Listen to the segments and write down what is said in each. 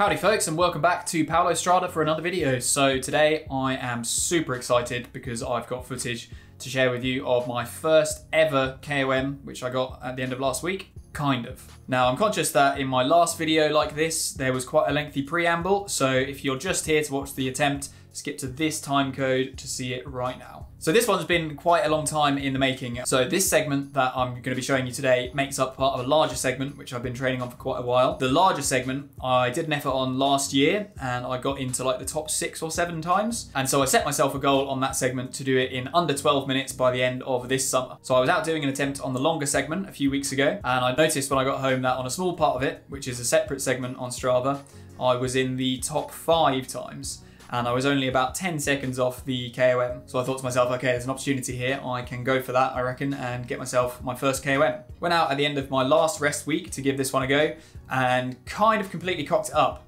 Howdy folks, and welcome back to Paolo Strada for another video. So today I am super excited because I've got footage to share with you of my first ever KOM, which I got at the end of last week. Kind of. Now I'm conscious that in my last video like this, there was quite a lengthy preamble. So if you're just here to watch the attempt, skip to this time code to see it right now. So this one's been quite a long time in the making. So this segment that I'm going to be showing you today makes up part of a larger segment, which I've been training on for quite a while. The larger segment, I did an effort on last year and I got into like the top 6 or 7 times. And so I set myself a goal on that segment to do it in under 12 minutes by the end of this summer. So I was out doing an attempt on the longer segment a few weeks ago, and I noticed when I got home that on a small part of it, which is a separate segment on Strava, I was in the top 5 times. And I was only about 10 seconds off the KOM. So I thought to myself, okay, there's an opportunity here. I can go for that, I reckon, and get myself my first KOM. Went out at the end of my last rest week to give this one a go and kind of completely cocked it up.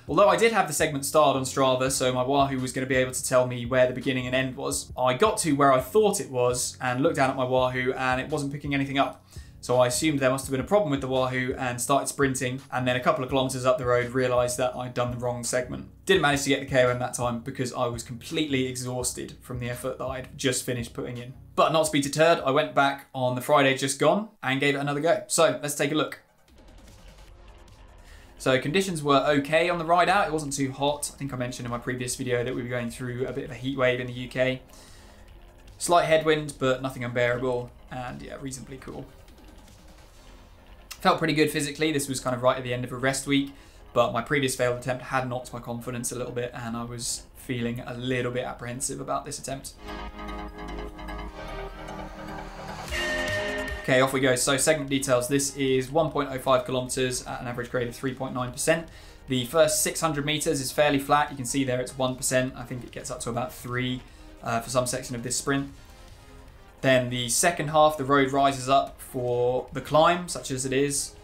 Although I did have the segment starred on Strava, so my Wahoo was going to be able to tell me where the beginning and end was. I got to where I thought it was and looked down at my Wahoo and it wasn't picking anything up. So I assumed there must have been a problem with the Wahoo and started sprinting, and then a couple of kilometers up the road realized that I'd done the wrong segment. Didn't manage to get the KOM that time because I was completely exhausted from the effort that I'd just finished putting in. But not to be deterred, I went back on the Friday just gone and gave it another go. So let's take a look. So conditions were okay on the ride out. It wasn't too hot. I think I mentioned in my previous video that we were going through a bit of a heat wave in the UK. Slight headwind, but nothing unbearable, and yeah, reasonably cool. Felt pretty good physically. This was kind of right at the end of a rest week, but my previous failed attempt had knocked my confidence a little bit and I was feeling a little bit apprehensive about this attempt. Okay, off we go. So segment details. This is 1.05 kilometers at an average grade of 3.9%. The first 600 meters is fairly flat. You can see there it's 1%. I think it gets up to about 3 for some section of this sprint. Then the second half, the road rises up for the climb, such as it is,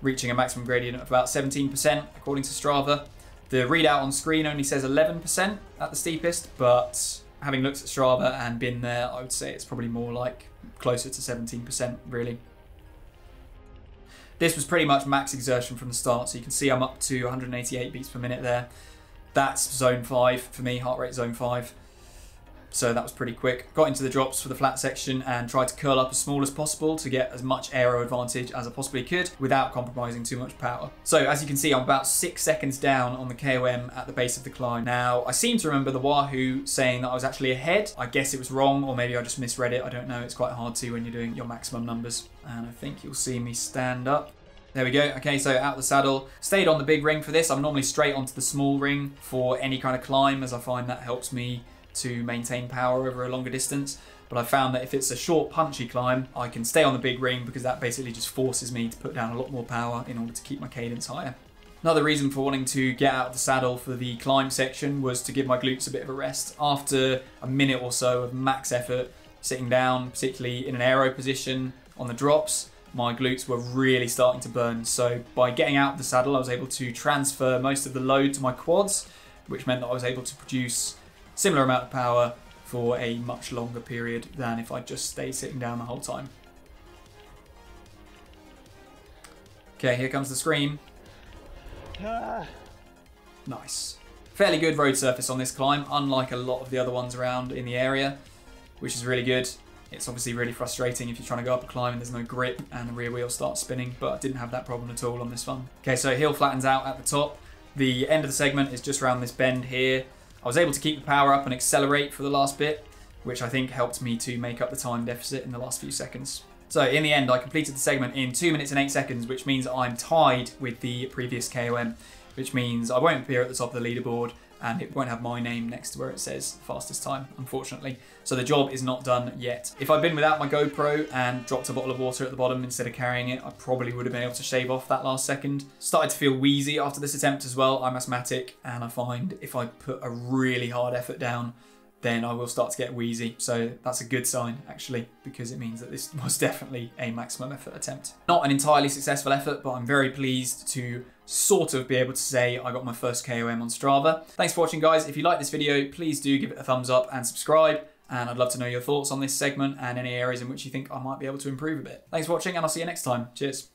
reaching a maximum gradient of about 17%, according to Strava. The readout on screen only says 11% at the steepest, but having looked at Strava and been there, I would say it's probably more like closer to 17%, really. This was pretty much max exertion from the start, so you can see I'm up to 188 beats per minute there. That's zone 5 for me, heart rate zone 5. So that was pretty quick. Got into the drops for the flat section and tried to curl up as small as possible to get as much aero advantage as I possibly could without compromising too much power. So as you can see, I'm about 6 seconds down on the KOM at the base of the climb. Now, I seem to remember the Wahoo saying that I was actually ahead. I guess it was wrong, or maybe I just misread it. I don't know. It's quite hard to when you're doing your maximum numbers. And I think you'll see me stand up. There we go. Okay, so out the saddle. Stayed on the big ring for this. I'm normally straight onto the small ring for any kind of climb, as I find that helps me to maintain power over a longer distance. But I found that if it's a short punchy climb, I can stay on the big ring because that basically just forces me to put down a lot more power in order to keep my cadence higher. Another reason for wanting to get out of the saddle for the climb section was to give my glutes a bit of a rest. After a minute or so of max effort, sitting down, particularly in an aero position on the drops, my glutes were really starting to burn. So by getting out of the saddle, I was able to transfer most of the load to my quads, which meant that I was able to produce similar amount of power for a much longer period than if I just stayed sitting down the whole time. Okay, here comes the scream. Nice. Fairly good road surface on this climb, unlike a lot of the other ones around in the area, which is really good. It's obviously really frustrating if you're trying to go up a climb and there's no grip and the rear wheel starts spinning, but I didn't have that problem at all on this one. Okay, so hill flattens out at the top. The end of the segment is just around this bend here. I was able to keep the power up and accelerate for the last bit, which I think helped me to make up the time deficit in the last few seconds. So in the end, I completed the segment in 2 minutes and 8 seconds, which means I'm tied with the previous KOM, which means I won't appear at the top of the leaderboard and it won't have my name next to where it says fastest time, unfortunately. So the job is not done yet. If I'd been without my GoPro and dropped a bottle of water at the bottom instead of carrying it, I probably would have been able to shave off that last second. Started to feel wheezy after this attempt as well. I'm asthmatic and I find if I put a really hard effort down, then I will start to get wheezy. So that's a good sign, actually, because it means that this was definitely a maximum effort attempt. Not an entirely successful effort, but I'm very pleased to sort of be able to say I got my first KOM on Strava. Thanks for watching, guys. If you like this video, please do give it a thumbs up and subscribe. And I'd love to know your thoughts on this segment and any areas in which you think I might be able to improve a bit. Thanks for watching, and I'll see you next time. Cheers.